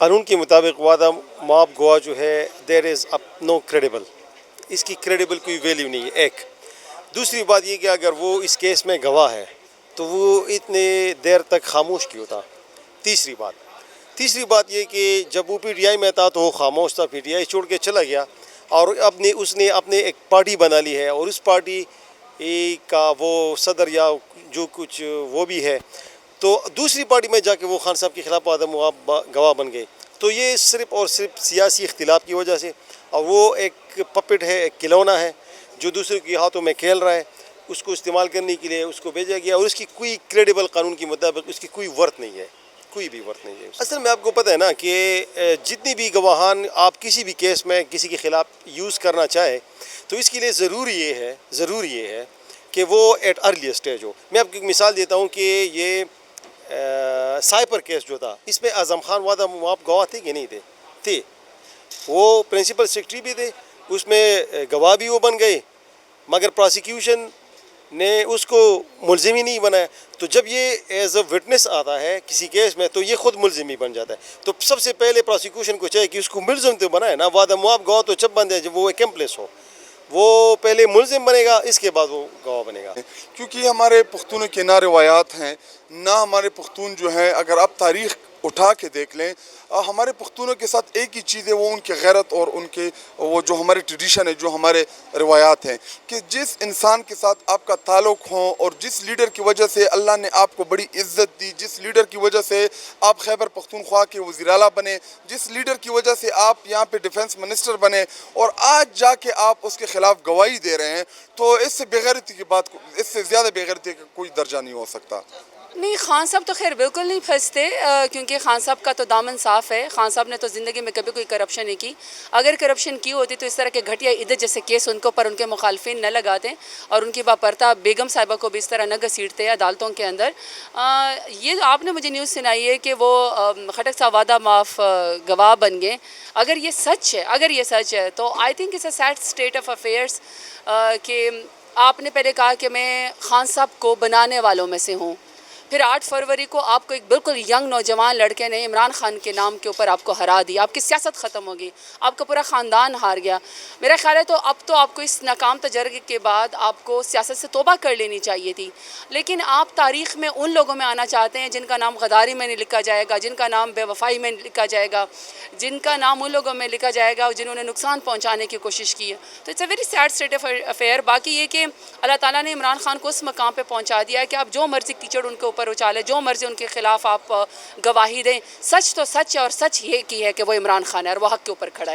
قانون کے مطابق وعدہ معاف گواہ جو ہے دیر از اب نو کریڈیبل، اس کی کریڈیبل کوئی ویلیو نہیں ہے ایک. دوسری بات یہ کہ اگر وہ اس کیس میں گواہ ہے تو وہ اتنے دیر تک خاموش کیوں تھا. تیسری بات یہ کہ جب وہ پی ٹی آئی میں تھا تو وہ خاموش تھا، پی ٹی آئی چھوڑ کے چلا گیا اور اس نے اپنے ایک پارٹی بنا لی ہے اور اس پارٹی کا وہ صدر یا جو کچھ وہ بھی ہے، تو دوسری پارٹی میں جا کے وہ خان صاحب کے خلاف وعدہ معاف گواہ بن گئے. تو یہ صرف اور صرف سیاسی اختلاف کی وجہ سے، اور وہ ایک پپٹ ہے، ایک کھلونا ہے جو دوسرے کے ہاتھوں میں کھیل رہا ہے، اس کو استعمال کرنے کے لیے اس کو بھیجا گیا اور اس کی کوئی کریڈیبل قانون کے مطابق اس کی کوئی ورت نہیں ہے، کوئی بھی ورت نہیں ہے. اصل میں آپ کو پتہ ہے نا کہ جتنی بھی گواہان آپ کسی بھی کیس میں کسی کے خلاف یوز کرنا چاہے تو اس کے لیے ضروری یہ ہے کہ وہ ایٹ ارلی اسٹیج ہو. میں آپ کو ایک مثال دیتا ہوں کہ یہ سائپر کیس جو تھا، اس میں اعظم خان وعدہ معاف گواہ تھے کہ نہیں تھے. وہ پرنسپل سیکرٹری بھی تھے، اس میں گواہ بھی وہ بن گئے، مگر پراسیکیوشن نے اس کو ملزم ہی نہیں بنایا. تو جب یہ ایز اے وٹنس آتا ہے کسی کیس میں تو یہ خود ملزم ہی بن جاتا ہے. تو سب سے پہلے پراسیکیوشن کو چاہیے کہ اس کو ملزم تو بنائے نا. وعدہ معاف گواہ تو جب بن جائے جب وہ ایکمپلیس ہو، وہ پہلے ملزم بنے گا، اس کے بعد وہ گواہ بنے گا. کیونکہ ہمارے پختونوں کے نہ روایات ہیں نہ ہمارے پختون جو ہیں، اگر آپ تاریخ اٹھا کے دیکھ لیں، ہمارے پختونوں کے ساتھ ایک ہی چیز ہے، وہ ان کے غیرت اور ان کے وہ جو ہمارے ٹریڈیشن ہے، جو ہمارے روایات ہیں، کہ جس انسان کے ساتھ آپ کا تعلق ہو اور جس لیڈر کی وجہ سے اللہ نے آپ کو بڑی عزت دی، جس لیڈر کی وجہ سے آپ خیبر پختونخوا کے وزیر اعلیٰ بنے، جس لیڈر کی وجہ سے آپ یہاں پہ ڈیفنس منسٹر بنے، اور آج جا کے آپ اس کے خلاف گواہی دے رہے ہیں، تو اس سے بےغیرتی کی بات، اس سے زیادہ بےغیرتی کا کوئی درجہ نہیں ہو سکتا. نہیں، خان صاحب تو خیر بالکل نہیں پھنستے، کیونکہ خان صاحب کا تو دامن صاف ہے. خان صاحب نے تو زندگی میں کبھی کوئی کرپشن نہیں کی. اگر کرپشن کی ہوتی تو اس طرح کے گھٹیا عدت جیسے کیس ان کو پر ان کے مخالفین نہ لگاتے اور ان کی باپرتا بیگم صاحبہ کو بھی اس طرح نہ گھسیٹتے عدالتوں کے اندر. یہ آپ نے مجھے نیوز سنائی ہے کہ وہ خٹک صاحب وعدہ معاف گواہ بن گئے. اگر یہ سچ ہے تو I think it's a sad state of affairs کہ آپ نے پہلے کہا کہ میں خان صاحب کو بنانے والوں میں سے ہوں، پھر 8 فروری کو آپ کو ایک بالکل ینگ نوجوان لڑکے نے عمران خان کے نام کے اوپر آپ کو ہرا دیا. آپ کی سیاست ختم ہو گئی، آپ کا پورا خاندان ہار گیا. میرا خیال ہے تو آپ کو اس ناکام تجربے کے بعد آپ کو سیاست سے توبہ کر لینی چاہیے تھی. لیکن آپ تاریخ میں ان لوگوں میں آنا چاہتے ہیں جن کا نام غداری میں نہیں لکھا جائے گا، جن کا نام بے وفائی میں لکھا جائے گا، جن کا نام ان لوگوں میں لکھا جائے گا جنہوں نے نقصان پہنچانے کی کوشش کی ہے. تو it's a very sad state of affair. باقی یہ کہ اللہ تعالیٰ نے عمران خان کو اس مقام پہ پہنچا دیا ہے کہ آپ جو مرضی کیچڑ ان کے اوپر اچالے، جو مرضی ان کے خلاف آپ گواہی دیں. سچ تو سچ ہے، اور سچ یہ کی ہے کہ وہ عمران خان ہے اور وہ حق کے اوپر کھڑا ہے.